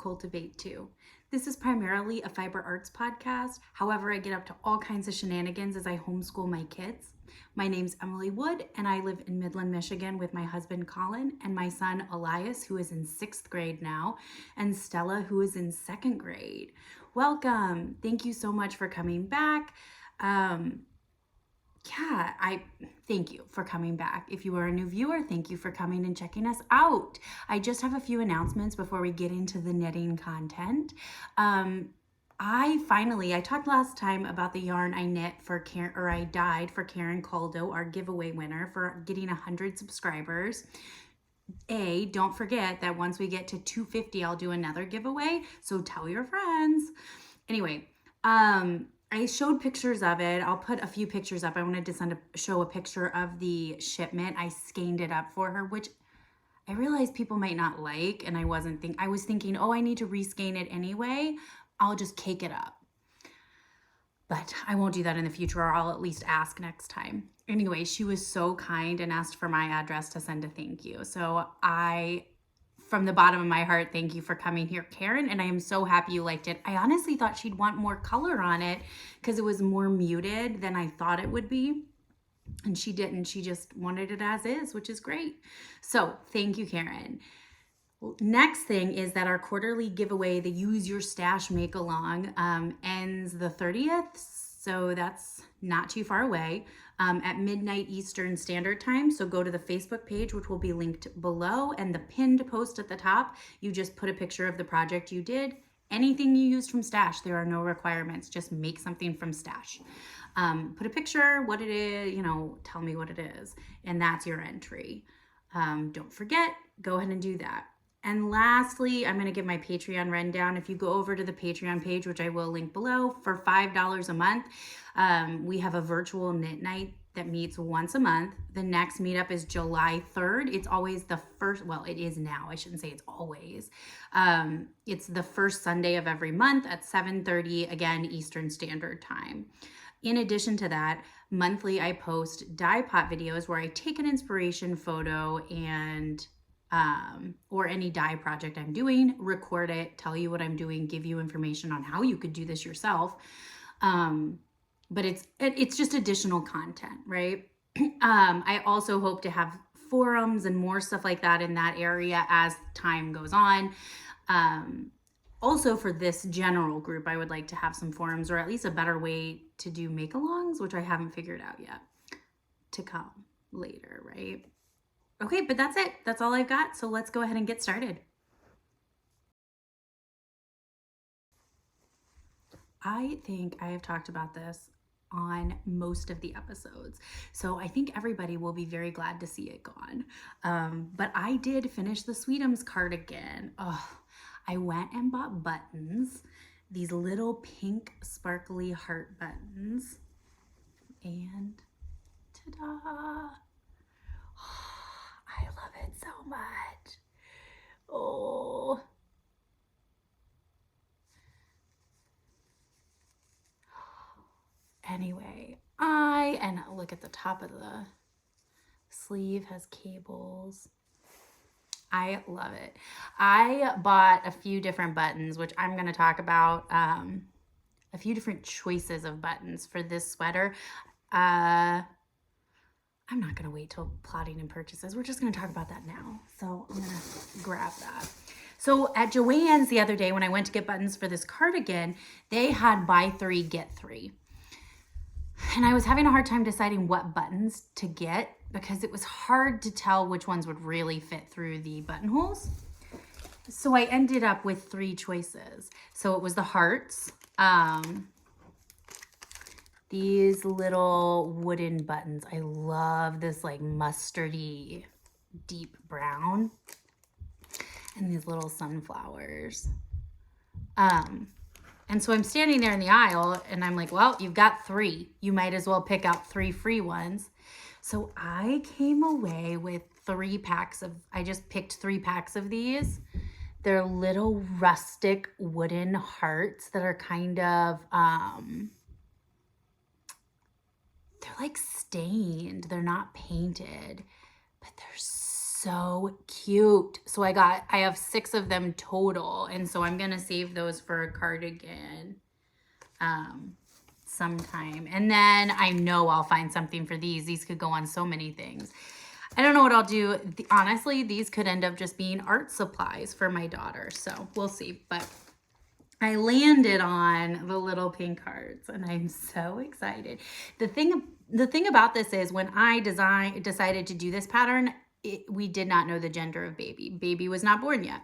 cultivate too. This is primarily a fiber arts podcast. However, I get up to all kinds of shenanigans as I homeschool my kids. My name's Emily Wood, and I live in Midland, Michigan with my husband Colin and my son Elias, who is in 6th grade now, and Stella, who is in 2nd grade. Welcome. Thank you so much for coming back. I thank you for coming back. If you are a new viewer, thank you for coming and checking us out. I just have a few announcements before we get into the knitting content. I talked last time about the yarn I knit for I dyed for Karen Caldo, our giveaway winner for getting 100 subscribers. Don't forget that once we get to 250, I'll do another giveaway. So tell your friends. Anyway, I showed pictures of it. I'll put a few pictures up. I wanted to show a picture of the shipment. I skeined it up for her, which I realized people might not like, and I was thinking, oh, I need to reskein it anyway. I'll just cake it up. But I won't do that in the future, or I'll at least ask next time. Anyway, she was so kind and asked for my address to send a thank you. So from the bottom of my heart, thank you for coming here, Karen, and I am so happy you liked it. I honestly thought she'd want more color on it because it was more muted than I thought it would be, and she didn't. She just wanted it as is, which is great. So thank you, Karen. Next thing is that our quarterly giveaway, the Use Your Stash Make Along, ends the 30th, so that's not too far away, at midnight Eastern Standard Time. So go to the Facebook page, which will be linked below, and the pinned post at the top, you just put a picture of the project you did. Anything you used from Stash, there are no requirements. Just make something from Stash. Put a picture, what it is, tell me what it is, and that's your entry. Don't forget, go ahead and do that. And lastly, I'm going to give my Patreon rundown. If you go over to the Patreon page, which I will link below, for $5 a month, we have a virtual knit night that meets once a month. The next meetup is July 3rd. It's always the first, well, it is now. I shouldn't say it's always. It's the first Sunday of every month at 7:30, again, Eastern Standard Time. In addition to that, monthly I post dye pot videos where I take an inspiration photo and or any dye project I'm doing, record it, tell you what I'm doing, give you information on how you could do this yourself. But it's just additional content, right? I also hope to have forums and more stuff like that in that area as time goes on. Also for this general group, I would like to have some forums, or at least a better way to do make-alongs, which I haven't figured out yet, to come later, right? Okay, but that's it. That's all I've got. So let's go ahead and get started. I think I have talked about this on most of the episodes, so I think everybody will be very glad to see it gone. But I did finish the Sweetums cardigan. Oh, I went and bought buttons, these little pink sparkly heart buttons, and ta-da! I love it so much. Oh. Anyway, and look at the top of the sleeve has cables. I love it. I bought a few different buttons, which I'm going to talk about, a few different choices of buttons for this sweater. I'm not going to wait till plotting and purchases. We're just going to talk about that now. So I'm going to grab that. So at Joann's the other day when I went to get buttons for this cardigan, they had buy 3, get 3. And I was having a hard time deciding what buttons to get because it was hard to tell which ones would really fit through the buttonholes. So I ended up with 3 choices. So it was the hearts, these little wooden buttons. I love this like mustardy deep brown, and these little sunflowers. And so I'm standing there in the aisle and I'm like, well, you've got 3. You might as well pick out 3 free ones. So I came away with 3 packs of, I just picked 3 packs of these. They're little rustic wooden hearts that are kind of, they're like stained. They're not painted, but they're so cute. So I have 6 of them total. And so I'm going to save those for a cardigan sometime. And then I know I'll find something for these. These could go on so many things. I don't know what I'll do. Honestly, these could end up just being art supplies for my daughter. So we'll see. But I landed on the little pink hearts and I'm so excited. The thing about this is when I decided to do this pattern, we did not know the gender of baby. Baby was not born yet.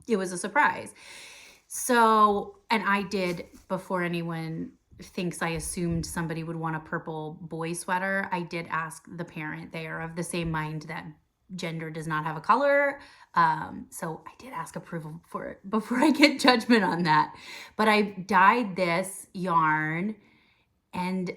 It was a surprise. So, and I did, before anyone thinks I assumed somebody would want a purple boy sweater, I did ask the parent. They are of the same mind that gender does not have a color. So I did ask approval for it before I get judgment on that. But I dyed this yarn and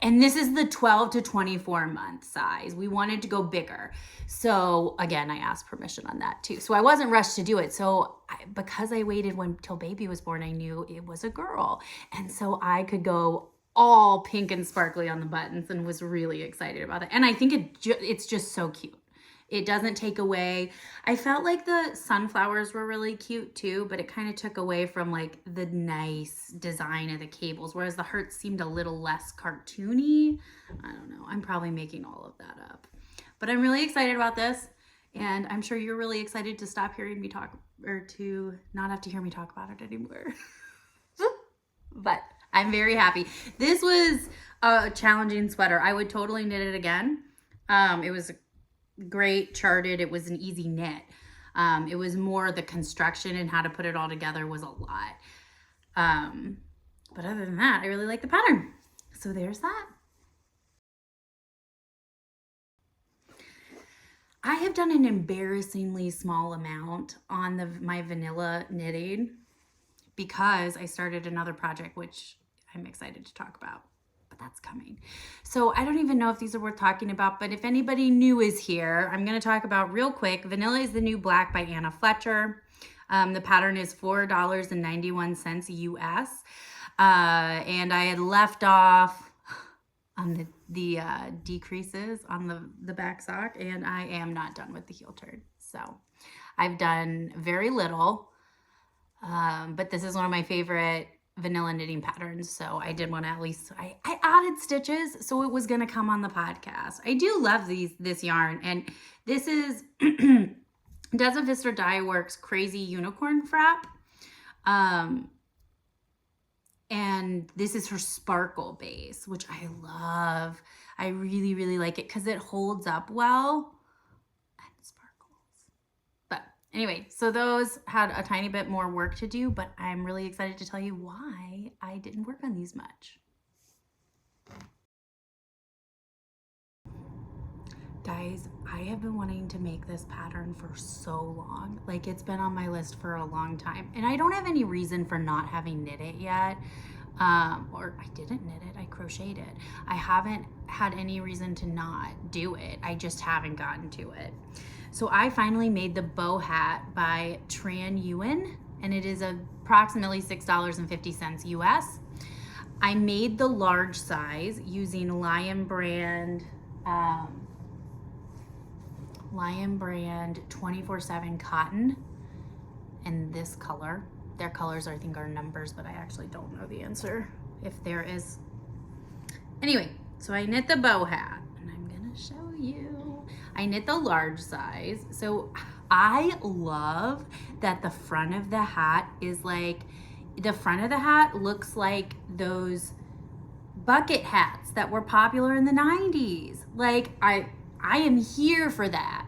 this is the 12 to 24 month size. We wanted to go bigger. So again, I asked permission on that too. So I wasn't rushed to do it. So because I waited till baby was born, I knew it was a girl. And so I could go all pink and sparkly on the buttons and was really excited about it. And I think it's just so cute. It doesn't take away. I felt like the sunflowers were really cute too, but it kind of took away from like the nice design of the cables, whereas the hearts seemed a little less cartoony. I don't know. I'm probably making all of that up. But I'm really excited about this, and I'm sure you're really excited to stop hearing me talk, or to not have to hear me talk about it anymore. But I'm very happy. This was a challenging sweater. I would totally knit it again. It was great, charted. It was an easy knit. It was more the construction and how to put it all together was a lot. But other than that, I really like the pattern. So there's that. I have done an embarrassingly small amount on my vanilla knitting because I started another project, which I'm excited to talk about. But that's coming. So I don't even know if these are worth talking about, but if anybody new is here, I'm going to talk about real quick. Vanilla is the New Black by Anna Fletcher. The pattern is $4.91 US. And I had left off on the decreases on the back sock, and I am not done with the heel turn. So I've done very little, but this is one of my favorite vanilla knitting patterns, so I did want to at least, I added stitches, so it was going to come on the podcast. I do love this yarn, and this is Desert Vista Dye Works Crazy Unicorn Frap, and this is her sparkle base, which I love. I really, really like it because it holds up well and sparkles. But anyway, so those had a tiny bit more work to do, but I'm really excited to tell you why I didn't work on these much. Guys, I have been wanting to make this pattern for so long. Like, it's been on my list for a long time, and I don't have any reason for not having knit it yet. Or I didn't knit it, I crocheted it. I haven't had any reason to not do it. I just haven't gotten to it. So I finally made the bow hat by Tran Yuen, and it is approximately $6.50 US. I made the large size using Lion Brand 24/7 cotton in this color. Their colors I think are numbers, but I actually don't know the answer if there is. Anyway, so I knit the bow hat, and I'm gonna show you. I knit the large size. So I love that the front of the hat is like, the front of the hat looks like those bucket hats that were popular in the 90s. Like, I am here for that.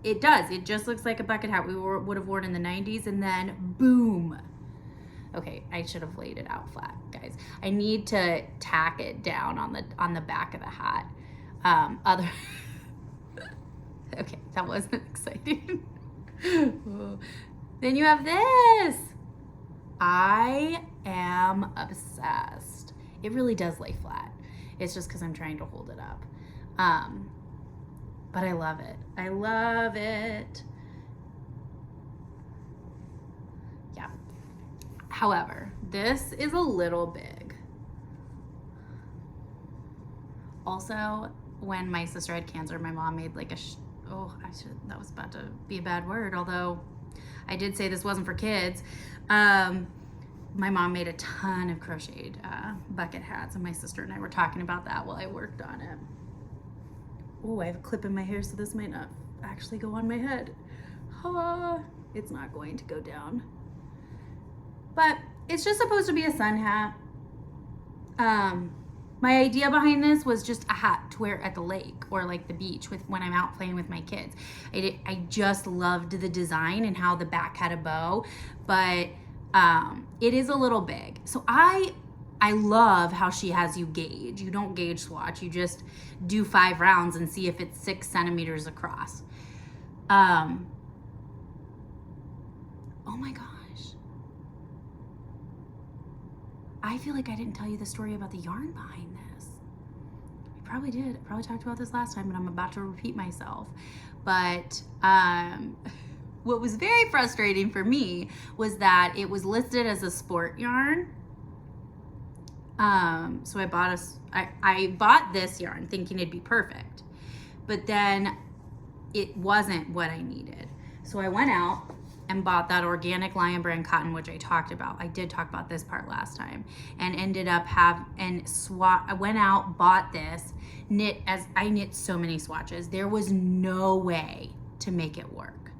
It does. It just looks like a bucket hat we would have worn in the 90s, and then boom. Okay, I should have laid it out flat, guys. I need to tack it down on the back of the hat. Okay, that wasn't exciting. Then you have this. I am obsessed. It really does lay flat. It's just because I'm trying to hold it up. But I love it. I love it. Yeah. However, this is a little big. Also, when my sister had cancer, my mom made like that was about to be a bad word, although I did say this wasn't for kids. My mom made a ton of crocheted bucket hats, and my sister and I were talking about that while I worked on it. Oh, I have a clip in my hair, so this might not actually go on my head. It's not going to go down. But it's just supposed to be a sun hat. My idea behind this was just a hat to wear at the lake or like the beach when I'm out playing with my kids. I just loved the design and how the back had a bow, but it is a little big. So I love how she has you gauge. You don't gauge swatch. You just do 5 rounds and see if it's 6 centimeters across. Oh my gosh. I feel like I didn't tell you the story about the yarn behind this. I probably did. I probably talked about this last time, but I'm about to repeat myself. But what was very frustrating for me was that it was listed as a sport yarn. So I bought this yarn thinking it'd be perfect, but then it wasn't what I needed. So I went out and bought that organic Lion Brand cotton, which I talked about. I did talk about this part last time, and ended up I went out, bought this, I knit so many swatches. There was no way to make it work.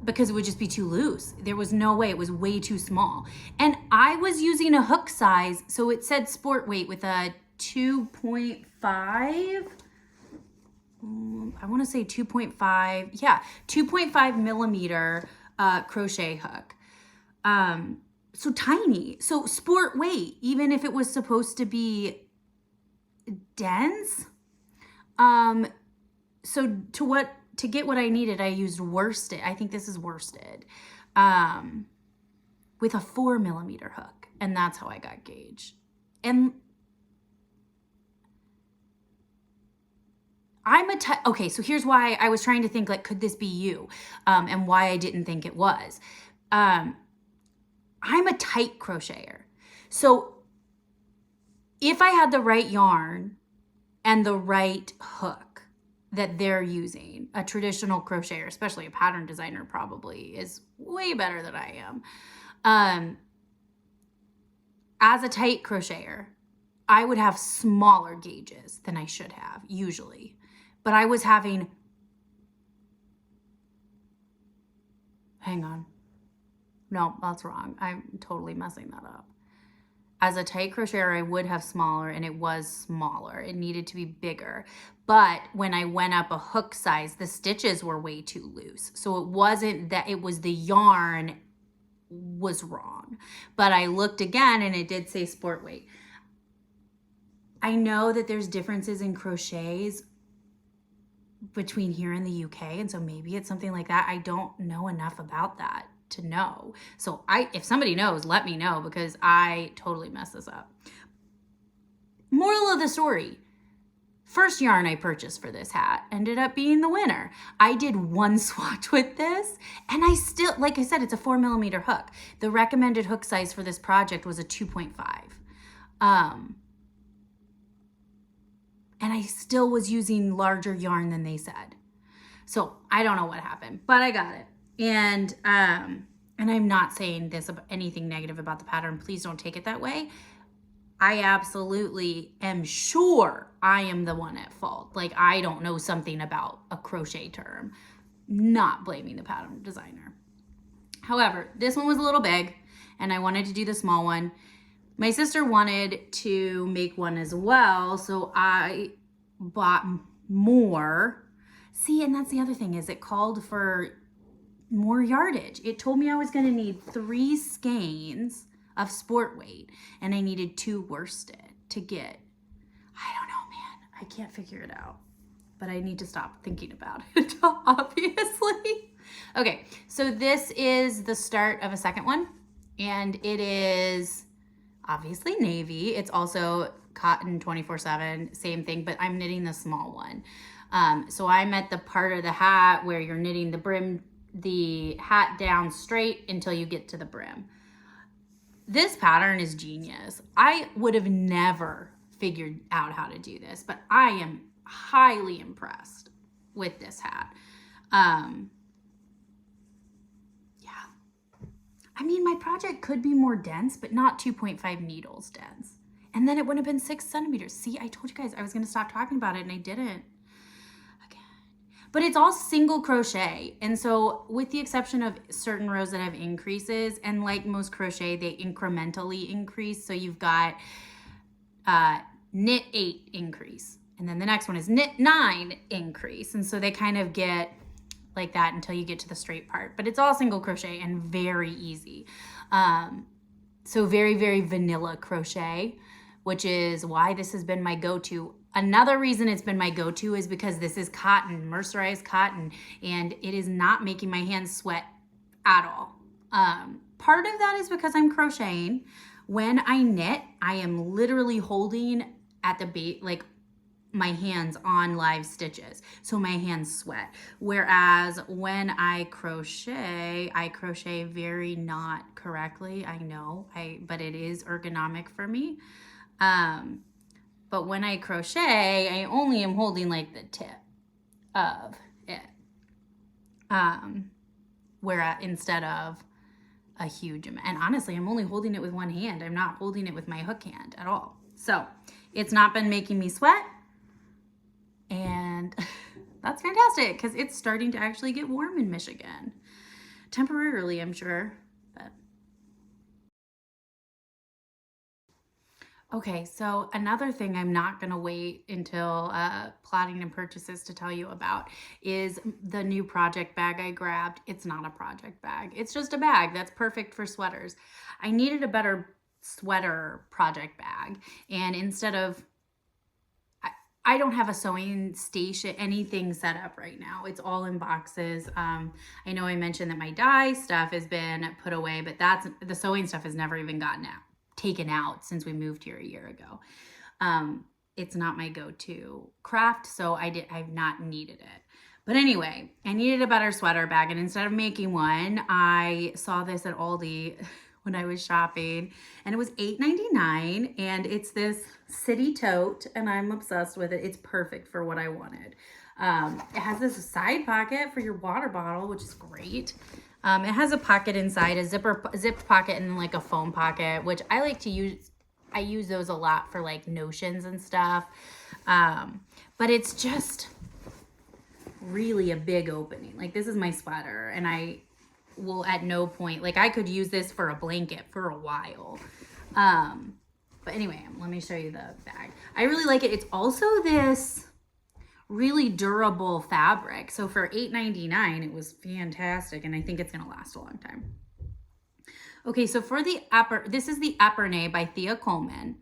Because it would just be too loose. There was no way. It was way too small. And I was using a hook size, so it said sport weight with a 2.5. I want to say 2.5. Yeah, 2.5 millimeter crochet hook. So tiny. So sport weight, even if it was supposed to be dense. So to get what I needed, I used worsted. I think this is worsted, with a 4 millimeter hook. And that's how I got gauge. And okay, so here's why I was trying to think, like, could this be you? And why I didn't think it was. I'm a tight crocheter. So if I had the right yarn and the right hook that they're using, a traditional crocheter, especially a pattern designer, probably is way better than I am. As a tight crocheter, I would have smaller gauges than I should have, usually. But I was having, hang on. No, that's wrong. I'm totally messing that up. As a tight crocheter, I would have smaller, and it was smaller. It needed to be bigger. But when I went up a hook size, the stitches were way too loose. So it wasn't that, it was the yarn was wrong. But I looked again, and it did say sport weight. I know that there's differences in crochets between here and the UK, and so maybe it's something like that. I don't know enough about that to know. So if somebody knows, let me know, because I totally messed this up. Moral of the story, first yarn I purchased for this hat ended up being the winner. I did one swatch with this, and I still, like I said, it's a 4 millimeter hook. The recommended hook size for this project was a 2.5. And I still was using larger yarn than they said. So I don't know what happened, but I got it. And I'm not saying this anything negative about the pattern. Please don't take it that way. I absolutely am sure I am the one at fault. Like, I don't know something about a crochet term. Not blaming the pattern designer. However, this one was a little big, and I wanted to do the small one. My sister wanted to make one as well, so I bought more. See, and that's the other thing, is it called for more yardage. It told me I was going to need 3 skeins of sport weight, and I needed 2 worsted to get, I don't know, man. I can't figure it out, but I need to stop thinking about it, obviously. Okay, so this is the start of a second one, and it is obviously navy. It's also cotton 24/7, same thing, but I'm knitting the small one. So I'm at the part of the hat where you're knitting the brim, the hat down straight until you get to the brim. This pattern is genius. I would have never figured out how to do this, but I am highly impressed. with this hat. Yeah. I mean, my project could be more dense, but not 2.5 needles dense. And then it would have been 6 centimeters. See, I told you guys I was going to stop talking about it and I didn't. But it's all single crochet. And so with the exception of certain rows that have increases, and like most crochet, they incrementally increase. So you've got knit 8 increase. And then the next one is knit 9 increase. And so they kind of get like that until you get to the straight part. But it's all single crochet and very easy. So very, very vanilla crochet, which is why this has been my go-to. Another reason it's been my go-to is because this is cotton, mercerized cotton, and it is not making my hands sweat at all. Part of that is because I'm crocheting. When I knit, I am literally holding at the base, like my hands on live stitches, so my hands sweat. Whereas when I crochet very not correctly. I know, but it is ergonomic for me. But when I crochet, I only am holding like the tip of it. Whereas instead of a huge amount. And honestly, I'm only holding it with one hand. I'm not holding it with my hook hand at all. So it's not been making me sweat. And that's fantastic because it's starting to actually get warm in Michigan. Temporarily, I'm sure. But okay, so another thing I'm not going to wait until plotting and purchases to tell you about is the new project bag I grabbed. It's not a project bag. It's just a bag that's perfect for sweaters. I needed a better sweater project bag. And instead of, I don't have a sewing station, anything set up right now. It's all in boxes. I know I mentioned that my dye stuff has been put away, but the sewing stuff has never even taken out since we moved here a year ago. It's not my go-to craft, so I've not needed it. But anyway, I needed a better sweater bag, and instead of making one, I saw this at Aldi when I was shopping, and it was $8.99, and it's this city tote, and I'm obsessed with it. It's perfect for what I wanted. It has this side pocket for your water bottle, which is great. It has a pocket inside, a zipped pocket, and then like a foam pocket, which I like to use. I use those a lot for like notions and stuff. But it's just really a big opening. Like this is my sweater, and I will at no point, like I could use this for a blanket for a while. But anyway, let me show you the bag. I really like it. It's also this really durable fabric. So for $8.99, it was fantastic, and I think it's gonna last a long time. Okay, so for this is the epernay by Thea Coleman,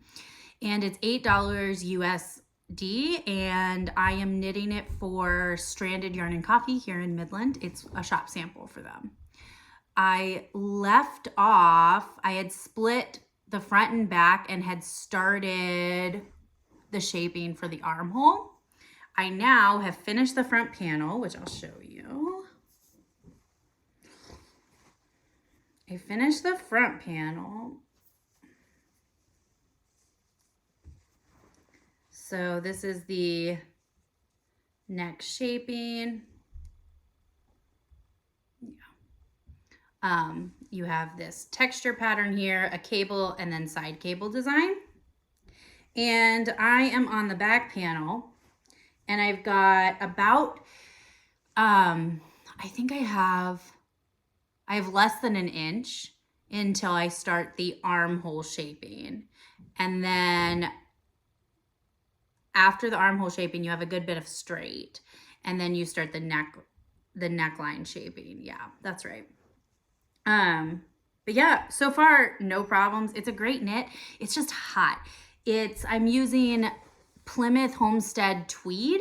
and it's $8 USD, and I am knitting it for Stranded Yarn and Coffee here in Midland. It's a shop sample for them. I had split the front and back and had started the shaping for the armhole. I now have finished the front panel, which I'll show you. I finished the front panel. So this is the neck shaping. Yeah. You have this texture pattern here, a cable, and then side cable design. And I am on the back panel. And I've got about, I think I have less than an inch until I start the armhole shaping. And then after the armhole shaping, you have a good bit of straight. And then you start the neckline shaping. Yeah, that's right. But yeah, so far, no problems. It's a great knit. It's just hot. I'm using Plymouth Homestead tweed.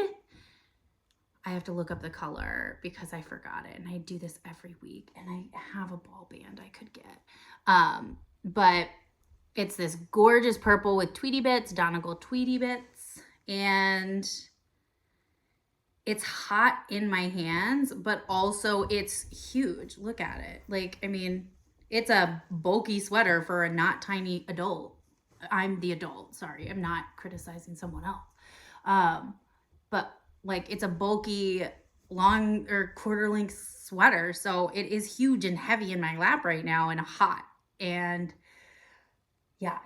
I have to look up the color because I forgot it, and I do this every week, and I have a ball band I could get. But it's this gorgeous purple with Tweety bits, Donegal Tweety bits, and it's hot in my hands, but also it's huge. Look at it. Like, I mean, it's a bulky sweater for a not tiny adult. I'm the adult, sorry. I'm not criticizing someone else. But like it's a bulky long or quarter length sweater. So it is huge and heavy in my lap right now and hot. And yeah,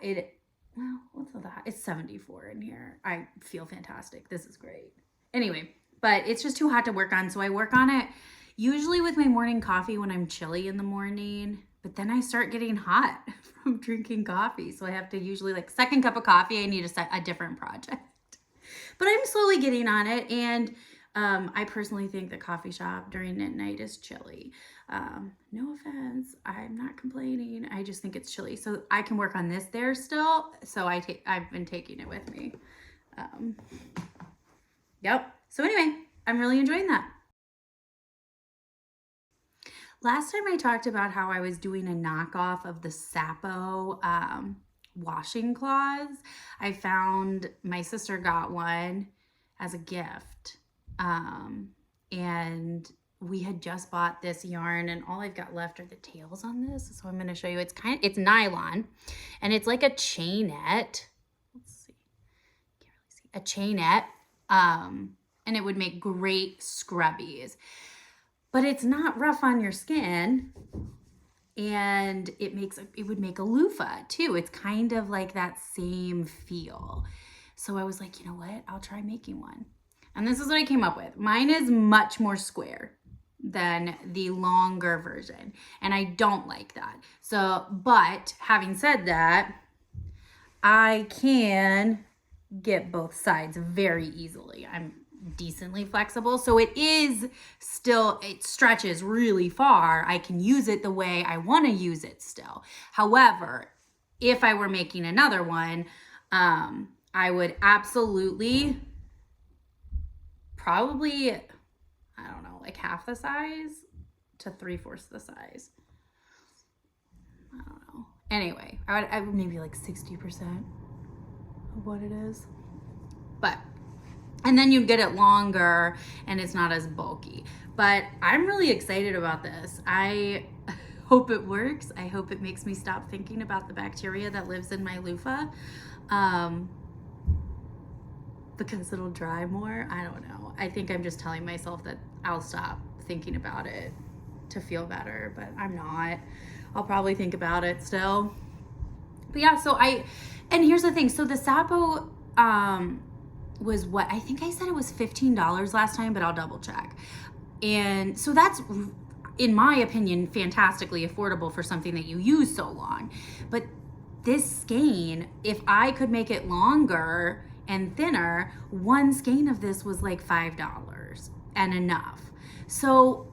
well, what's that? It's 74 in here. I feel fantastic. This is great. Anyway, but it's just too hot to work on. So I work on it usually with my morning coffee when I'm chilly in the morning, but then I start getting hot from drinking coffee. So I have to usually like second cup of coffee, I need a different project. But I'm slowly getting on it. And I personally think the coffee shop during midnight is chilly. No offense, I'm not complaining. I just think it's chilly. So I can work on this there still. So I've been taking it with me. Yep. So anyway, I'm really enjoying that. Last time I talked about how I was doing a knockoff of the Sapo washing cloths. I found my sister got one as a gift. And we had just bought this yarn and all I've got left are the tails on this. So I'm going to show you. It's nylon and it's like a chainette. Let's see. Can't really see. A chainette. And it would make great scrubbies. But it's not rough on your skin. And it would make a loofah too. It's kind of like that same feel. So I was like, you know what? I'll try making one. And this is what I came up with. Mine is much more square than the longer version. And I don't like that. So, but having said that, I can get both sides very easily. I'm decently flexible. So it stretches really far. I can use it the way I want to use it still. However, if I were making another one, I would absolutely probably, I don't know, like half the size to 3/4 the size. I don't know. Anyway, I would maybe like 60% of what it is. But, and then you'd get it longer and it's not as bulky. But I'm really excited about this. I hope it works. I hope it makes me stop thinking about the bacteria that lives in my loofah. Because it'll dry more. I don't know. I think I'm just telling myself that I'll stop thinking about it to feel better, but I'm not. I'll probably think about it still. But yeah, and here's the thing. So the Sapo was what? I think I said it was $15 last time, but I'll double check. And so that's, in my opinion, fantastically affordable for something that you use so long. But this skein, if I could make it longer and thinner, one skein of this was like $5 and enough. So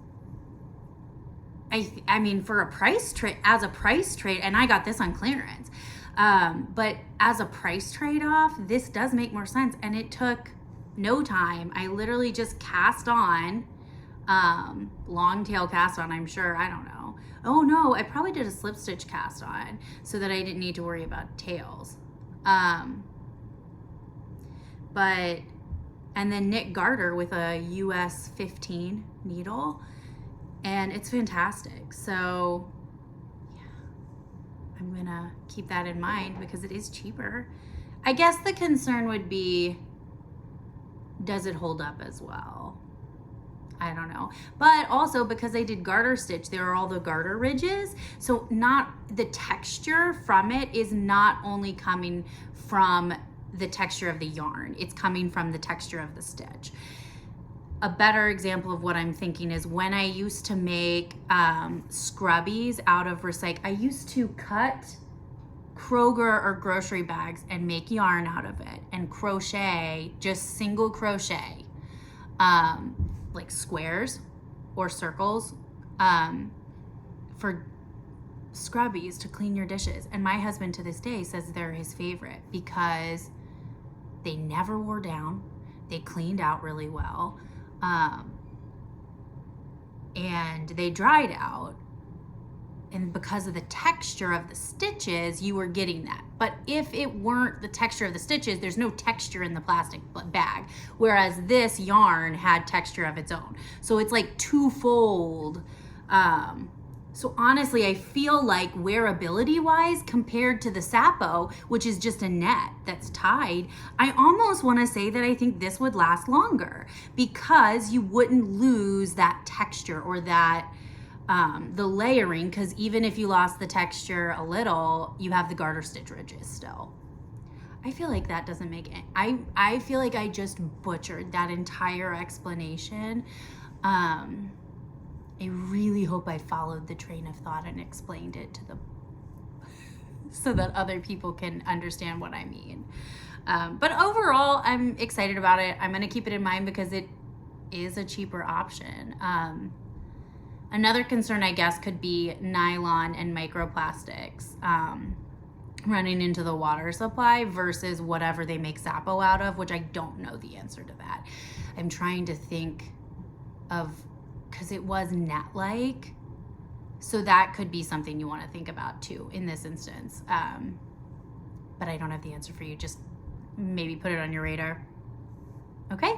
I mean, for a price trade, and I got this on clearance, but as a price trade-off, this does make more sense. And it took no time. I literally just cast on, long tail cast on, I'm sure, I don't know. Oh no, I probably did a slip stitch cast on so that I didn't need to worry about tails. And then knit garter with a US 15 needle, and it's fantastic. So yeah, I'm gonna keep that in mind because it is cheaper. I guess the concern would be, does it hold up as well? I don't know. But also because I did garter stitch, there are all the garter ridges. So the texture from it is not only coming from the texture of the yarn, it's coming from the texture of the stitch. A better example of what I'm thinking is when I used to make scrubbies out of I used to cut Kroger or grocery bags and make yarn out of it and crochet, just single crochet, like squares or circles, for scrubbies to clean your dishes. And my husband to this day says they're his favorite because they never wore down. They cleaned out really well. And they dried out. And because of the texture of the stitches, you were getting that. But if it weren't the texture of the stitches, there's no texture in the plastic bag. Whereas this yarn had texture of its own. So it's like twofold So honestly, I feel like wearability wise, compared to the sapo, which is just a net that's tied, I almost want to say that I think this would last longer because you wouldn't lose that texture or that the layering, because even if you lost the texture a little, you have the garter stitch ridges still. I feel like that doesn't make it. I feel like I just butchered that entire explanation. I really hope I followed the train of thought and explained it to the so that other people can understand what I mean. But overall, I'm excited about it. I'm going to keep it in mind because it is a cheaper option. Another concern, I guess, could be nylon and microplastics running into the water supply versus whatever they make sapo out of, which I don't know the answer to that. I'm trying to think of, because it was net-like, so that could be something you want to think about too in this instance. But I don't have the answer for you. Just maybe put it on your radar. Okay?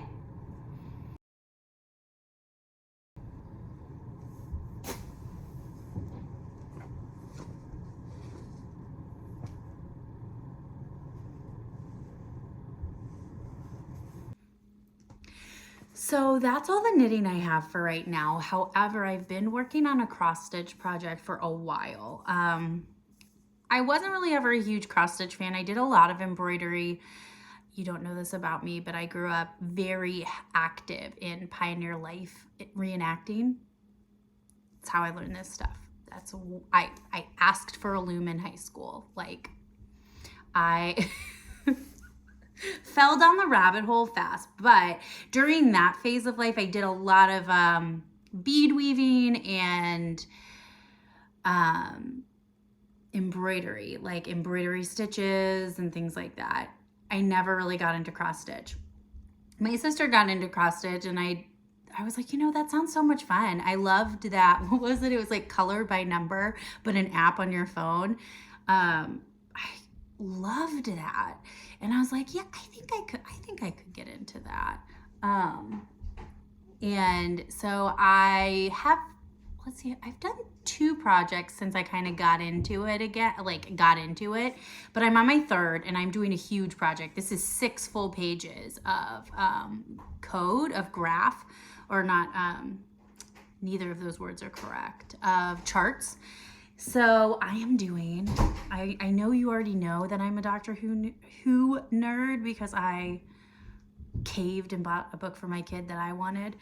So that's all the knitting I have for right now. However, I've been working on a cross stitch project for a while. I wasn't really ever a huge cross stitch fan. I did a lot of embroidery. You don't know this about me, but I grew up very active in pioneer life reenacting. That's how I learned this stuff. I asked for a loom in high school. Like, I fell down the rabbit hole fast, but during that phase of life, I did a lot of bead weaving and embroidery, like embroidery stitches and things like that. I never really got into cross stitch. My sister got into cross stitch, and I was like, that sounds so much fun. I loved that. What was it? It was like color by number, but an app on your phone. I loved that. And I was like, yeah, I think I could get into that. And so I have, let's see, I've done 2 projects since I kind of got into it again, but I'm on my 3rd and I'm doing a huge project. This is 6 full pages of code, of graph, or not, neither of those words are correct, of charts. So I am doing, I know you already know that I'm a Doctor Who nerd because I caved and bought a book for my kid that I wanted,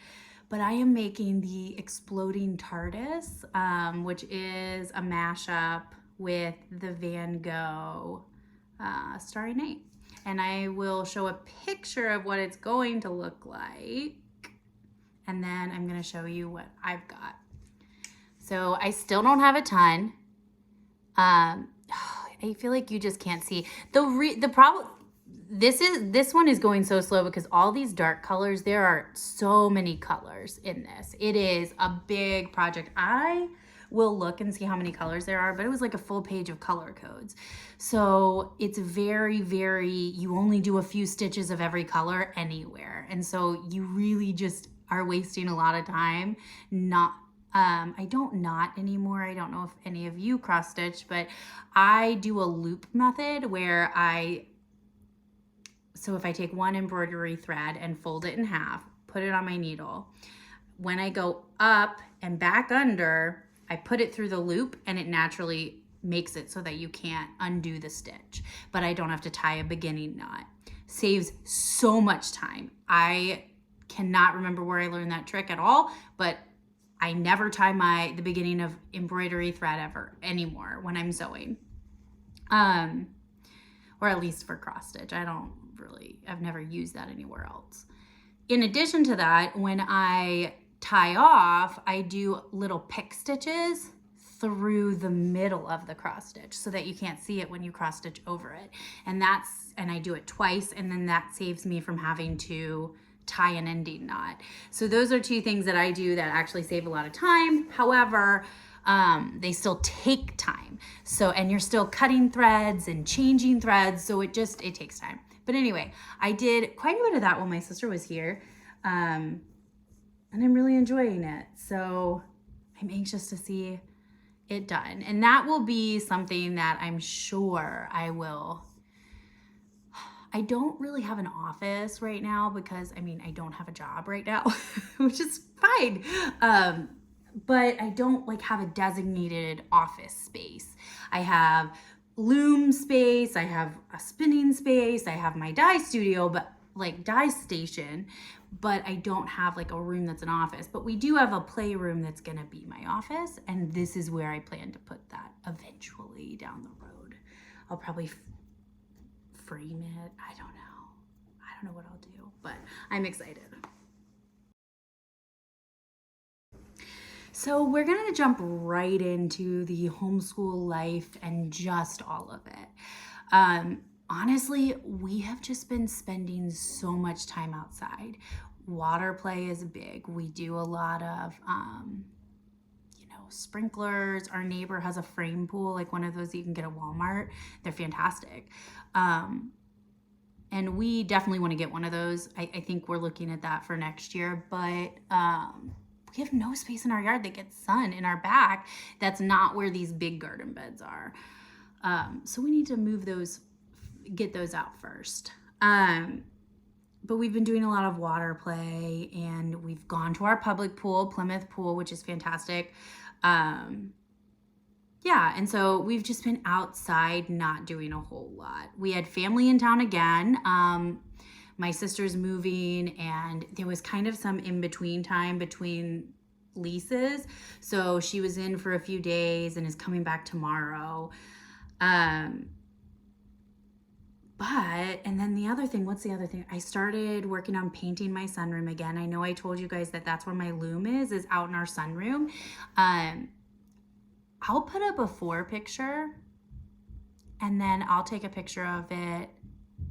but I am making the Exploding TARDIS, which is a mashup with the Van Gogh Starry Night. And I will show a picture of what it's going to look like, and then I'm going to show you what I've got. So I still don't have a ton. I feel like you just can't see. The problem, this one is going so slow because all these dark colors, there are so many colors in this. It is a big project. I will look and see how many colors there are, but it was like a full page of color codes. So it's very, very, you only do a few stitches of every color anywhere. And so you really just are wasting a lot of time. I don't knot anymore. I don't know if any of you cross stitch, but I do a loop method where so if I take one embroidery thread and fold it in half, put it on my needle, when I go up and back under, I put it through the loop and it naturally makes it so that you can't undo the stitch, but I don't have to tie a beginning knot. Saves so much time. I cannot remember where I learned that trick at all, but I never tie the beginning of embroidery thread ever anymore when I'm sewing. Or at least for cross stitch. I've never used that anywhere else. In addition to that, when I tie off, I do little pick stitches through the middle of the cross stitch so that you can't see it when you cross stitch over it. And I do it twice, and then that saves me from having to tie an ending knot. So those are 2 things that I do that actually save a lot of time. However, they still take time. And you're still cutting threads and changing threads. So it takes time. But anyway, I did quite a bit of that when my sister was here. And I'm really enjoying it. So I'm anxious to see it done. And that will be something that I'm sure I will. I don't really have an office right now because, I mean, I don't have a job right now, which is fine. But I don't like have a designated office space. I have loom space, I have a spinning space, I have my dye studio, but like dye station, but I don't have like a room that's an office. But we do have a playroom that's gonna be my office, and this is where I plan to put that eventually down the road. I'll probably frame it. I don't know what I'll do, but I'm excited. So we're gonna jump right into the homeschool life and just all of it. Honestly, we have just been spending so much time outside. Water play is big. We do a lot of, sprinklers. Our neighbor has a frame pool, like one of those you can get at Walmart. They're fantastic. And we definitely want to get one of those. I think we're looking at that for next year, but we have no space in our yard that gets sun in our back. That's not where these big garden beds are. So we need to move those, get those out first. But we've been doing a lot of water play, and we've gone to our public pool, Plymouth Pool, which is fantastic. Yeah, and so we've just been outside, not doing a whole lot. We had family in town again. My sister's moving, and there was kind of some in-between time between leases. So she was in for a few days and is coming back tomorrow. And then the other thing, what's the other thing? I started working on painting my sunroom again. I know I told you guys that that's where my loom is out in our sunroom. I'll put a before picture, and then I'll take a picture of it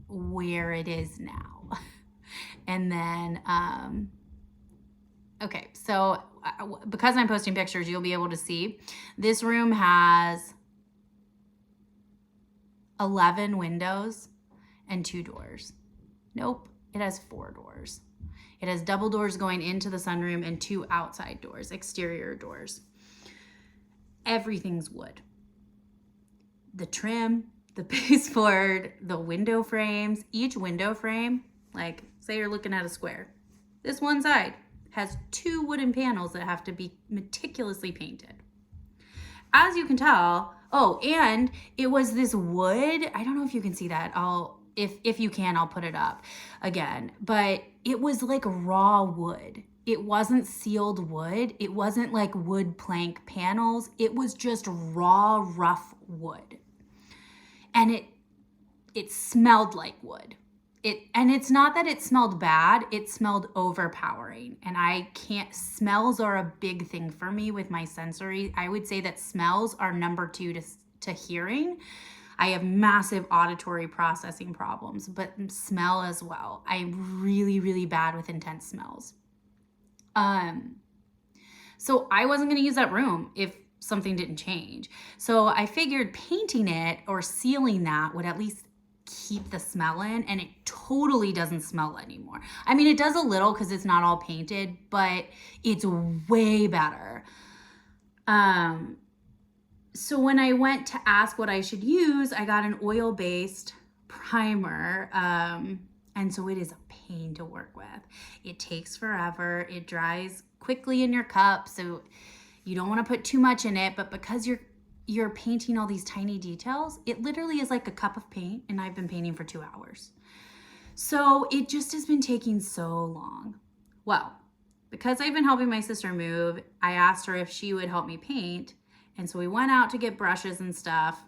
where it is now. And then, okay, so because I'm posting pictures, you'll be able to see. This room has 11 windows and 2 doors. Nope, it has 4 doors. It has double doors going into the sunroom and 2 outside doors, exterior doors. Everything's wood. The trim, the baseboard, the window frames, each window frame, like say you're looking at a square, this one side has 2 wooden panels that have to be meticulously painted. As you can tell, oh, and it was this wood, I don't know if you can see that, if you can, I'll put it up again, but it was like raw wood. It wasn't sealed wood. It wasn't like wood plank panels. It was just raw, rough wood. And it smelled like wood. And it's not that it smelled bad, it smelled overpowering. And smells are a big thing for me with my sensory. I would say that smells are number 2 to hearing. I have massive auditory processing problems, but smell as well. I'm really, really bad with intense smells. So I wasn't going to use that room if something didn't change. So I figured painting it or sealing that would at least keep the smell in, and it totally doesn't smell anymore. I mean, it does a little because it's not all painted, but it's way better. So when I went to ask what I should use, I got an oil-based primer. And so it is a pain to work with. It takes forever. It dries quickly in your cup, so you don't want to put too much in it, but because you're painting all these tiny details, it literally is like a cup of paint, and I've been painting for 2 hours. So it just has been taking so long. Well, because I've been helping my sister move, I asked her if she would help me paint, and so we went out to get brushes and stuff.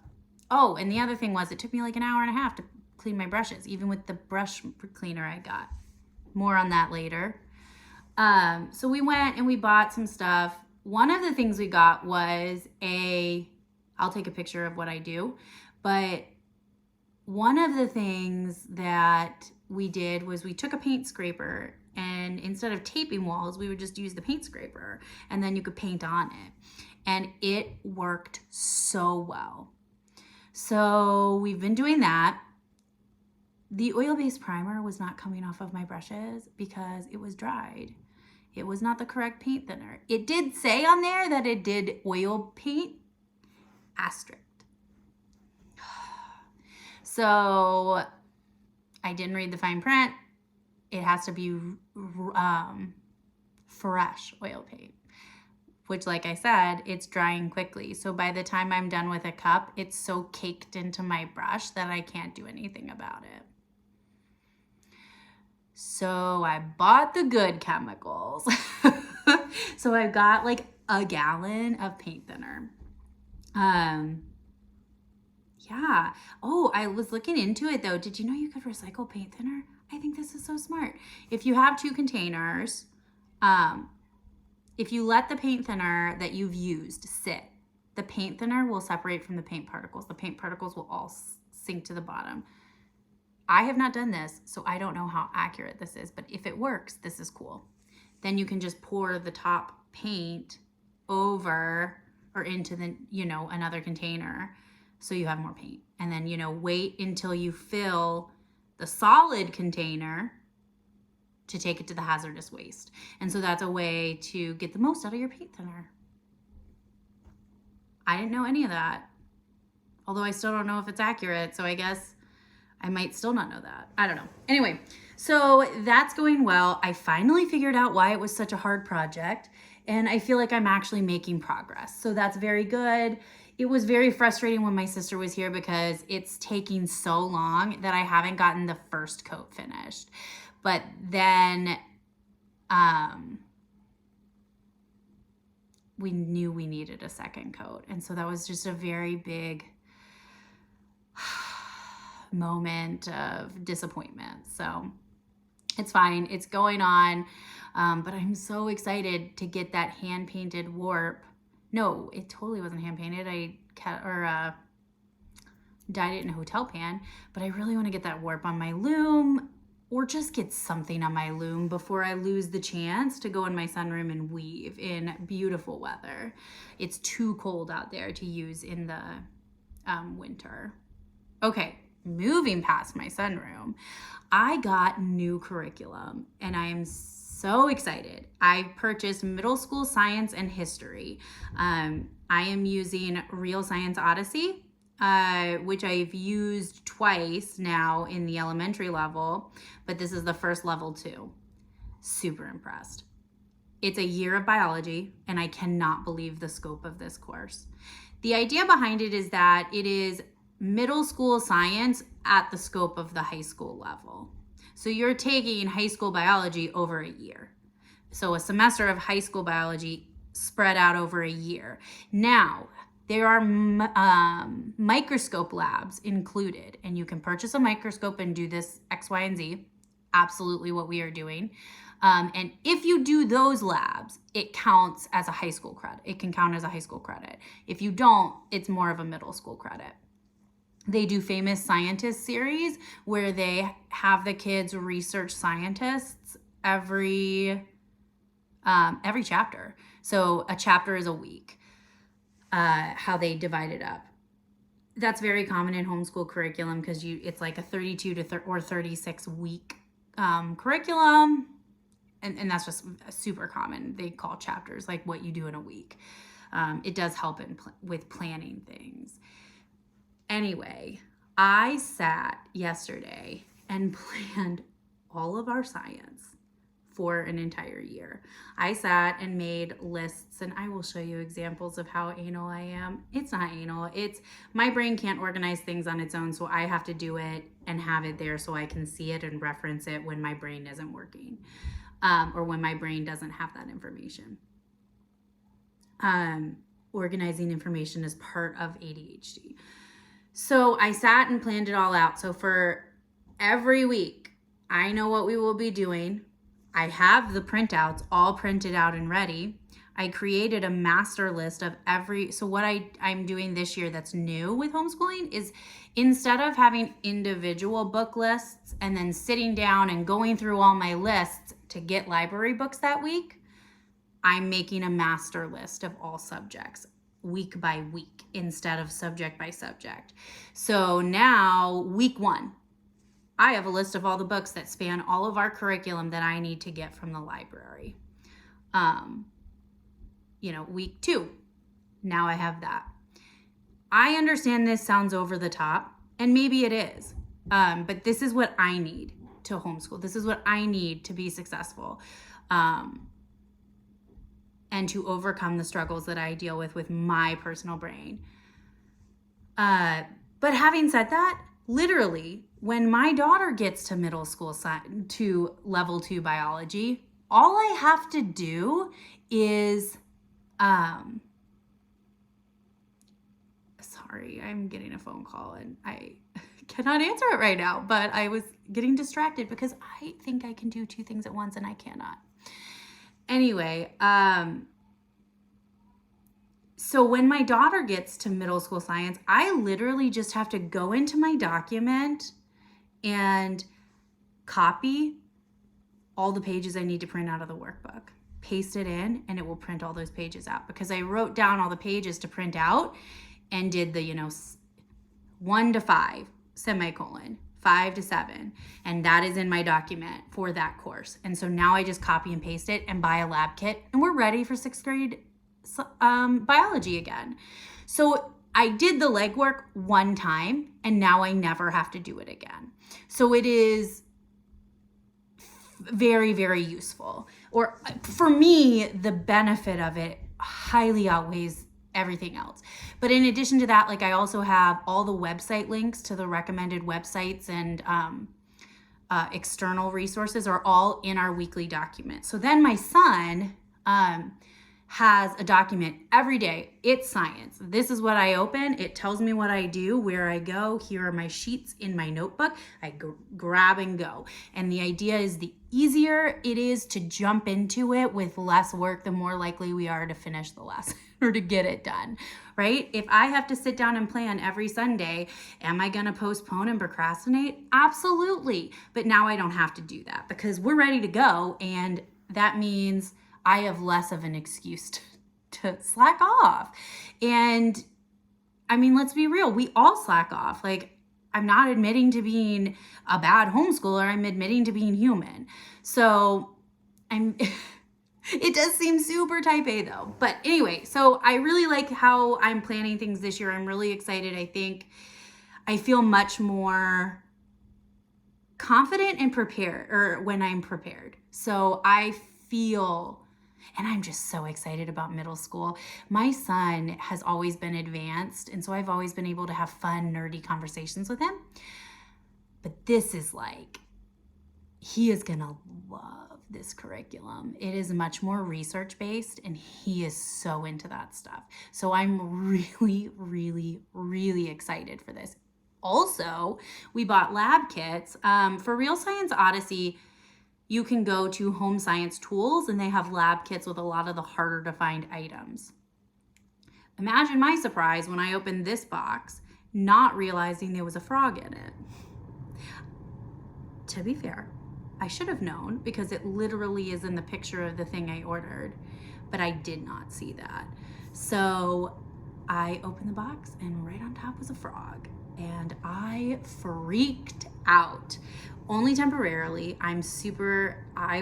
Oh, and the other thing was it took me like an hour and a half to clean my brushes, even with the brush cleaner I got. More on that later. So we went and we bought some stuff. One of the things we got was I'll take a picture of what I do, but one of the things that we did was we took a paint scraper, and instead of taping walls, we would just use the paint scraper, and then you could paint on it. And it worked so well. So we've been doing that. The oil-based primer was not coming off of my brushes because it was dried. It was not the correct paint thinner. It did say on there that it did oil paint, asterisk. So I didn't read the fine print. It has to be fresh oil paint, which, like I said, it's drying quickly. So by the time I'm done with a cup, it's so caked into my brush that I can't do anything about it. So I bought the good chemicals. So I've got like a gallon of paint thinner. Yeah. Oh, I was looking into it though. Did you know you could recycle paint thinner? I think this is so smart. If you have 2 containers, if you let the paint thinner that you've used sit, the paint thinner will separate from the paint particles. The paint particles will all sink to the bottom. I have not done this, so I don't know how accurate this is, but if it works, this is cool. Then you can just pour the top paint over or into the, another container so you have more paint. And then, wait until you fill the solid container to take it to the hazardous waste. And so that's a way to get the most out of your paint thinner. I didn't know any of that. Although I still don't know if it's accurate, so I guess I might still not know that. I don't know. Anyway, so that's going well. I finally figured out why it was such a hard project, and I feel like I'm actually making progress. So that's very good. It was very frustrating when my sister was here because it's taking so long that I haven't gotten the first coat finished. But then we knew we needed a second coat. And so that was just a very big moment of disappointment. So it's fine. It's going on. But I'm so excited to get that hand-painted warp. No, it totally wasn't hand-painted. I dyed it in a hotel pan, but I really want to get that warp on my loom or just get something on my loom before I lose the chance to go in my sunroom and weave in beautiful weather. It's too cold out there to use in the winter. Okay, moving past my sunroom, I got new curriculum and I am so excited. I purchased middle school science and history. I am using Real Science Odyssey, which I've used twice now in the elementary level, but this is the first level too. Super impressed. It's a year of biology, and I cannot believe the scope of this course. The idea behind it is that it is middle school science at the scope of the high school level. So you're taking high school biology over a year. So a semester of high school biology spread out over a year. Now, there are microscope labs included, and you can purchase a microscope and do this X, Y, and Z. Absolutely what we are doing. And if you do those labs, it counts as a high school credit. It can count as a high school credit. If you don't, it's more of a middle school credit. They do famous scientist series where they have the kids research scientists every chapter. So a chapter is a week, how they divide it up. That's very common in homeschool curriculum because it's like a 32 or 36 week curriculum. And that's just super common. They call chapters like what you do in a week. It does help with planning things. Anyway, I sat yesterday and planned all of our science for an entire year. I sat and made lists, and I will show you examples of how anal I am. It's not anal. It's my brain can't organize things on its own, so I have to do it and have it there so I can see it and reference it when my brain isn't working, or when my brain doesn't have that information. Organizing information is part of ADHD. So I sat and planned it all out. So for every week, I know what we will be doing. I have the printouts all printed out and ready. I created a master list of so what I'm doing this year that's new with homeschooling is instead of having individual book lists and then sitting down and going through all my lists to get library books that week, I'm making a master list of all subjects week by week instead of subject by subject. So now week 1, I have a list of all the books that span all of our curriculum that I need to get from the library. Week 2, now I have that. I understand this sounds over the top, and maybe it is, but this is what I need to homeschool. This is what I need to be successful, and to overcome the struggles that I deal with my personal brain. But having said that, literally, when my daughter gets to middle school to level 2 biology, all I have to do is, sorry, I'm getting a phone call and I cannot answer it right now, but I was getting distracted because I think I can do 2 things at once and I cannot. Anyway, so when my daughter gets to middle school science, I literally just have to go into my document and copy all the pages I need to print out of the workbook, paste it in, and it will print all those pages out because I wrote down all the pages to print out and did the, 1 to 5, semicolon, 5 to 7. And that is in my document for that course. And so now I just copy and paste it and buy a lab kit and we're ready for 6th grade biology again. So I did the legwork one time and now I never have to do it again. So it is very, very useful. Or for me, the benefit of it highly outweighs everything else. But in addition to that, like I also have all the website links to the recommended websites and external resources are all in our weekly document. So then my son has a document every day. It's science. This is what I open. It tells me what I do, where I go. Here are my sheets in my notebook. I grab and go. And the idea is the easier it is to jump into it with less work, the more likely we are to finish the lesson or to get it done, right? If I have to sit down and plan every Sunday, am I going to postpone and procrastinate? Absolutely. But now I don't have to do that because we're ready to go. And that means I have less of an excuse to slack off. And I mean, let's be real. We all slack off. Like, I'm not admitting to being a bad homeschooler. I'm admitting to being human. So it does seem super type A though. But anyway, so I really like how I'm planning things this year. I'm really excited. I feel much more confident and prepared, or when I'm prepared. So I feel, and I'm just so excited about middle school. My son has always been advanced, and so I've always been able to have fun, nerdy conversations with him. But this is like, he is gonna love this curriculum. It is much more research-based, and he is so into that stuff. So I'm really, really, really excited for this. Also, we bought lab kits. For Real Science Odyssey, you can go to Home Science Tools and they have lab kits with a lot of the harder to find items. Imagine my surprise when I opened this box, not realizing there was a frog in it. To be fair, I should have known because it literally is in the picture of the thing I ordered, but I did not see that. So I opened the box and right on top was a frog and I freaked out. Only temporarily. I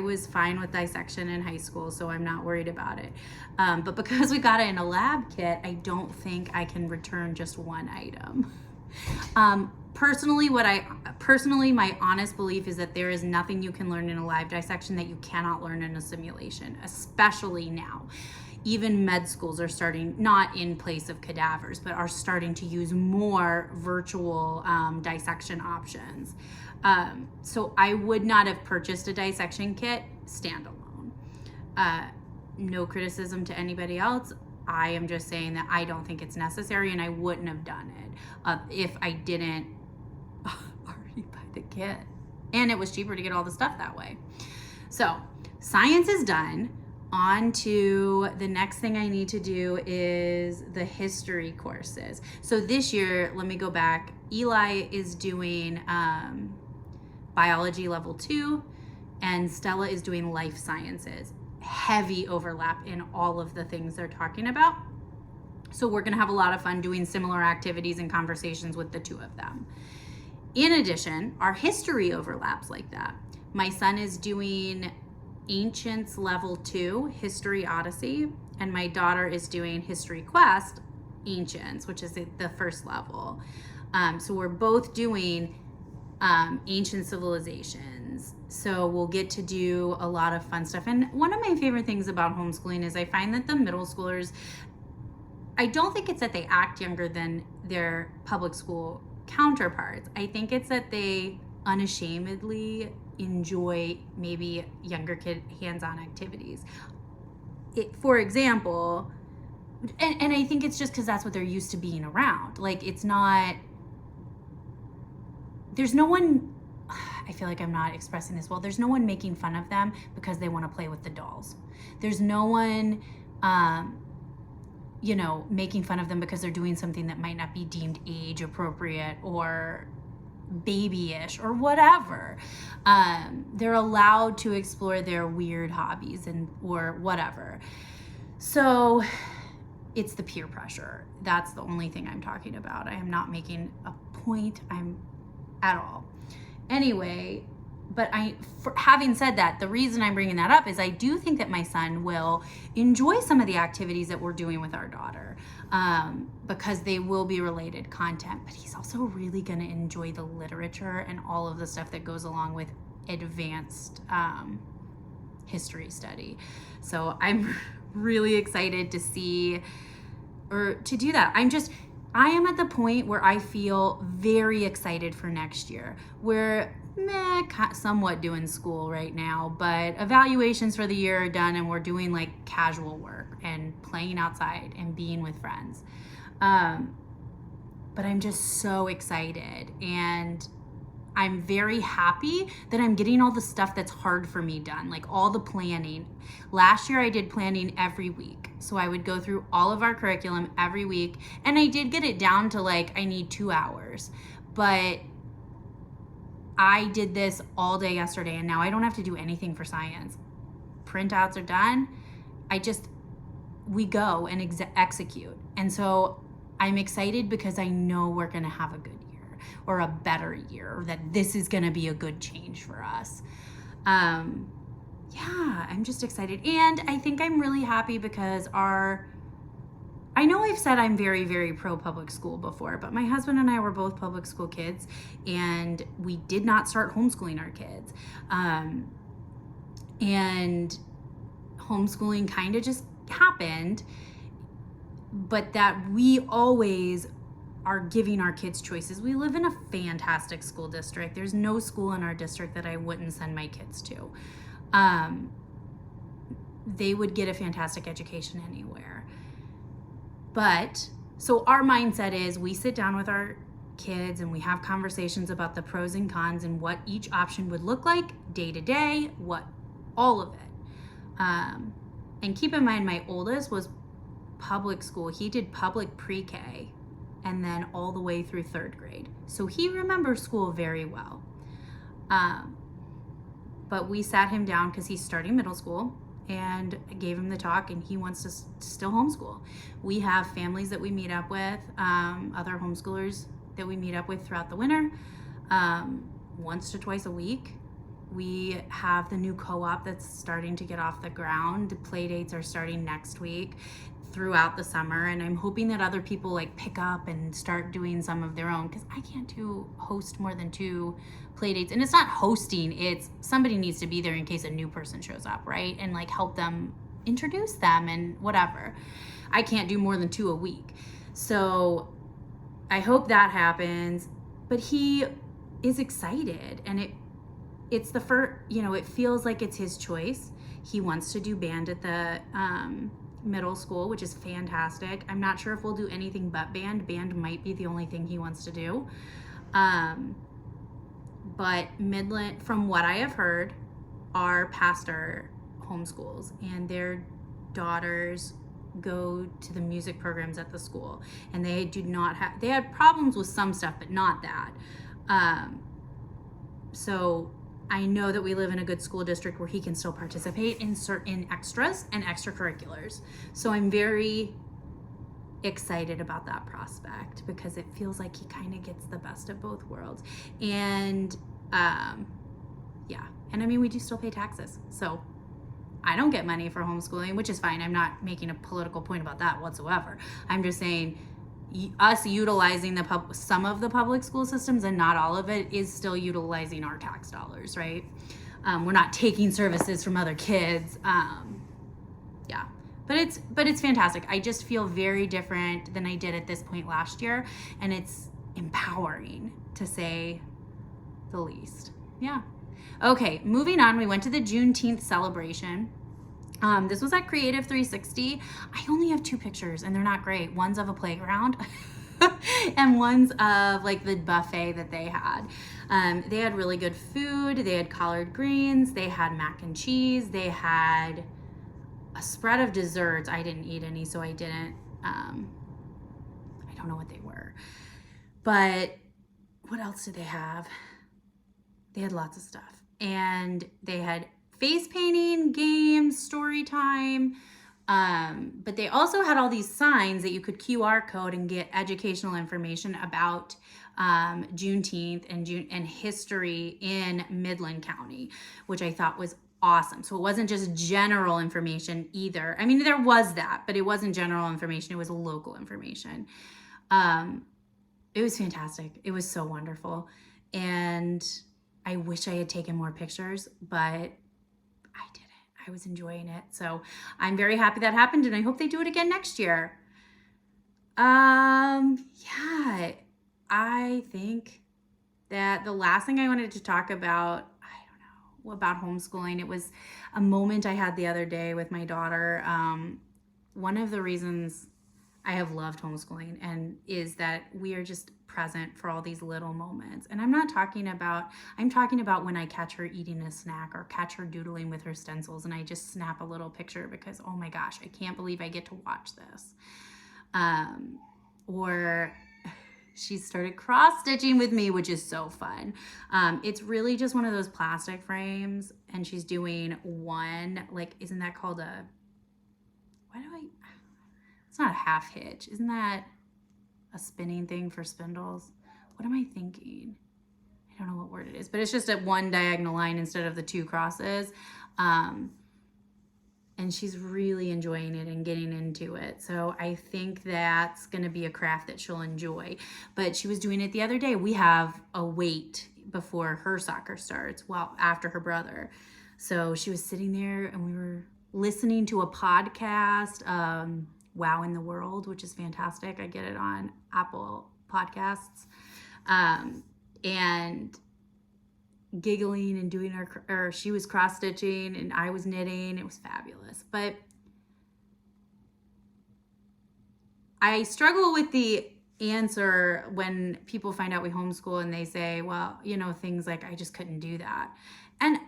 was fine with dissection in high school, so I'm not worried about it. But because we got it in a lab kit, I don't think I can return just one item. Personally, my honest belief is that there is nothing you can learn in a live dissection that you cannot learn in a simulation, especially now. Even med schools are starting, not in place of cadavers, but are starting to use more virtual dissection options. So I would not have purchased a dissection kit standalone. No criticism to anybody else. I am just saying that I don't think it's necessary and I wouldn't have done it if I didn't already buy the kit. And it was cheaper to get all the stuff that way. So science is done. On to the next thing I need to do is the history courses. So this year, let me go back. Eli is doing biology level 2 and Stella is doing life sciences. Heavy overlap in all of the things they're talking about. So we're gonna have a lot of fun doing similar activities and conversations with the 2 of them. In addition, our history overlaps like that. My son is doing Ancients level 2, History Odyssey, and my daughter is doing History Quest ancients, which is the first level. So we're both doing ancient civilizations. So we'll get to do a lot of fun stuff. And one of my favorite things about homeschooling is I find that the middle schoolers, I don't think it's that they act younger than their public school counterparts. I think it's that they unashamedly enjoy maybe younger kid hands-on activities. For example, and I think it's just because that's what they're used to being around. Like, it's not, there's no one, I feel like I'm not expressing this well, there's no one making fun of them because they want to play with the dolls. There's no one, making fun of them because they're doing something that might not be deemed age appropriate or babyish or whatever. They're allowed to explore their weird hobbies or whatever. So it's the peer pressure. That's the only thing I'm talking about. I am not making a point at all. Anyway, but having said that, the reason I'm bringing that up is I do think that my son will enjoy some of the activities that we're doing with our daughter, because they will be related content, but he's also really going to enjoy the literature and all of the stuff that goes along with advanced history study. So I'm really excited to see, or to do that. I am at the point where I feel very excited for next year. We're somewhat doing school right now, but evaluations for the year are done and we're doing like casual work and playing outside and being with friends. But I'm just so excited, and I'm very happy that I'm getting all the stuff that's hard for me done, like all the planning. Last year I did planning every week. So I would go through all of our curriculum every week, and I did get it down to like, I need 2 hours, but I did this all day yesterday, and now I don't have to do anything for science. Printouts are done. We go and execute. And so I'm excited because I know we're going to have a good year or a better year, or that this is going to be a good change for us. Yeah, I'm just excited. And I think I'm really happy because I know I've said I'm very, very pro public school before, but my husband and I were both public school kids, and we did not start homeschooling our kids. And homeschooling kind of just happened, but that we always are giving our kids choices. We live in a fantastic school district. There's no school in our district that I wouldn't send my kids to. They would get a fantastic education anywhere. But so our mindset is we sit down with our kids and we have conversations about the pros and cons and what each option would look like day to day, all of it. And keep in mind, my oldest was public school. He did public pre-K and then all the way through 3rd grade. So he remembers school very well. But we sat him down because he's starting middle school, and gave him the talk, and he wants to still homeschool. We have families that we meet up with, other homeschoolers that we meet up with throughout the winter, once to twice a week. We have the new co-op that's starting to get off the ground. The play dates are starting next week throughout the summer, and I'm hoping that other people like pick up and start doing some of their own, because I can't host more than 2 play dates. And it's not hosting, it's somebody needs to be there in case a new person shows up, right? And like help them, introduce them and whatever. I can't do more than 2 a week. So I hope that happens. But he is excited, and it's the first, it feels like it's his choice. He wants to do band at the middle school, which is fantastic. I'm not sure if we'll do anything but band. Band might be the only thing he wants to do. But Midland, from what I have heard, our pastor homeschools, and their daughters go to the music programs at the school, and they had problems with some stuff, but not that. So I know that we live in a good school district where he can still participate in certain extras and extracurriculars. So I'm very excited about that prospect, because it feels like he kind of gets the best of both worlds. And yeah, and I mean, we do still pay taxes, so I don't get money for homeschooling, which is fine. I'm not making a political point about that whatsoever. I'm just saying us utilizing some of the public school systems, and not all of it, is still utilizing our tax dollars, right? We're not taking services from other kids. Yeah, but it's fantastic. I just feel very different than I did at this point last year, and it's empowering, to say the least. Yeah. Okay, moving on. We went to the Juneteenth celebration. This was at Creative 360. I only have 2 pictures, and they're not great. One's of a playground and one's of like the buffet that they had. They had really good food. They had collard greens. They had mac and cheese. They had a spread of desserts. I didn't eat any, so I didn't. I don't know what they were. But what else did they have? They had lots of stuff. And they had face painting, games, story time. But they also had all these signs that you could QR code and get educational information about Juneteenth and history in Midland County, which I thought was awesome. So it wasn't just general information either. I mean, there was that, but it wasn't general information. It was local information. It was fantastic. It was so wonderful. And I wish I had taken more pictures, but I didn't. I was enjoying it. So I'm very happy that happened, and I hope they do it again next year. Yeah, I think that the last thing I wanted to talk about, I don't know, about homeschooling. It was a moment I had the other day with my daughter. One of the reasons I have loved homeschooling and is that we are just present for all these little moments. And I'm talking about when I catch her eating a snack or catch her doodling with her stencils and I just snap a little picture because, oh my gosh, I can't believe I get to watch this. Or she started cross-stitching with me, which is so fun. It's really just one of those plastic frames, and she's doing one, like, isn't that called it's not a half hitch. Isn't that a spinning thing for spindles? What am I thinking? I don't know what word it is, but it's just at one diagonal line instead of the 2 crosses. And she's really enjoying it and getting into it. So I think that's going to be a craft that she'll enjoy. But she was doing it the other day. We have a wait before her soccer starts, well, after her brother. So she was sitting there and we were listening to a podcast, Wow in the World, which is fantastic. I get it on Apple Podcasts. And giggling and doing or she was cross-stitching and I was knitting. It was fabulous. But I struggle with the answer when people find out we homeschool and they say, well, you know, things like, I just couldn't do that. And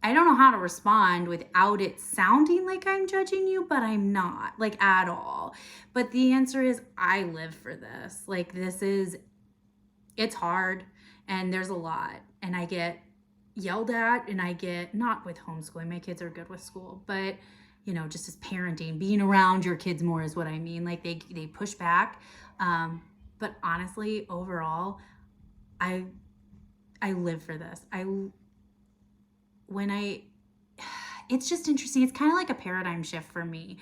I don't know how to respond without it sounding like I'm judging you, but I'm not, like, at all. But the answer is, I live for this. Like, it's hard, and there's a lot, and I get yelled at, and I get, not with homeschooling, my kids are good with school, but, you know, just as parenting, being around your kids more is what I mean. Like, they push back. But honestly, overall, I live for this. It's just interesting. It's kind of like a paradigm shift for me,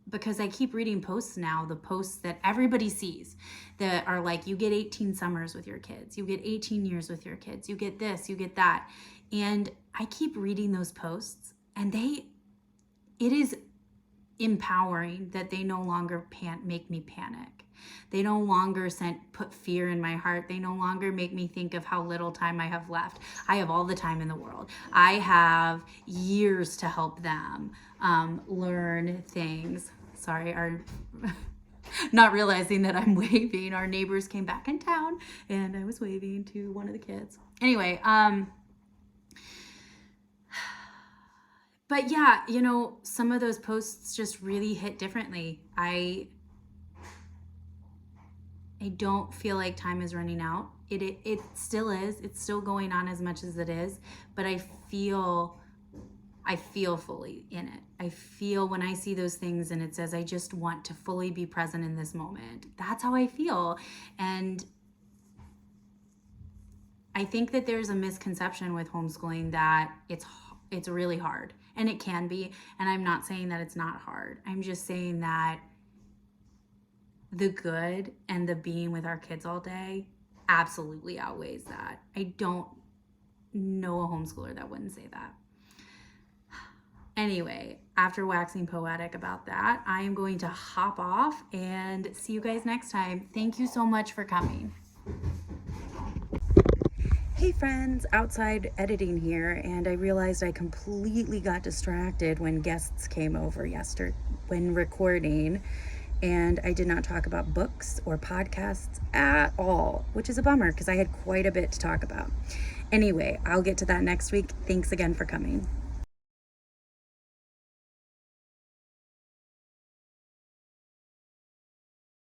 because I keep reading posts now, the posts that everybody sees that are like, you get 18 summers with your kids, you get 18 years with your kids, you get this, you get that. And I keep reading those posts, and it is empowering that they no longer make me panic. They no longer put fear in my heart. They no longer make me think of how little time I have left. I have all the time in the world. I have years to help them learn things. Sorry, not realizing that I'm waving. Our neighbors came back in town and I was waving to one of the kids. Anyway, but yeah, you know, some of those posts just really hit differently. I don't feel like time is running out. It still is. It's still going on as much as it is, but I feel fully in it. I feel when I see those things and it says, I just want to fully be present in this moment. That's how I feel. And I think that there's a misconception with homeschooling that it's really hard, and it can be. And I'm not saying that it's not hard. I'm just saying that the good and the being with our kids all day absolutely outweighs that. I don't know a homeschooler that wouldn't say that. Anyway, after waxing poetic about that, I am going to hop off and see you guys next time. Thank you so much for coming. Hey friends, outside editing here, and I realized I completely got distracted when guests came over yesterday when recording, and I did not talk about books or podcasts at all, which is a bummer because I had quite a bit to talk about. Anyway, I'll get to that next week. Thanks again for coming.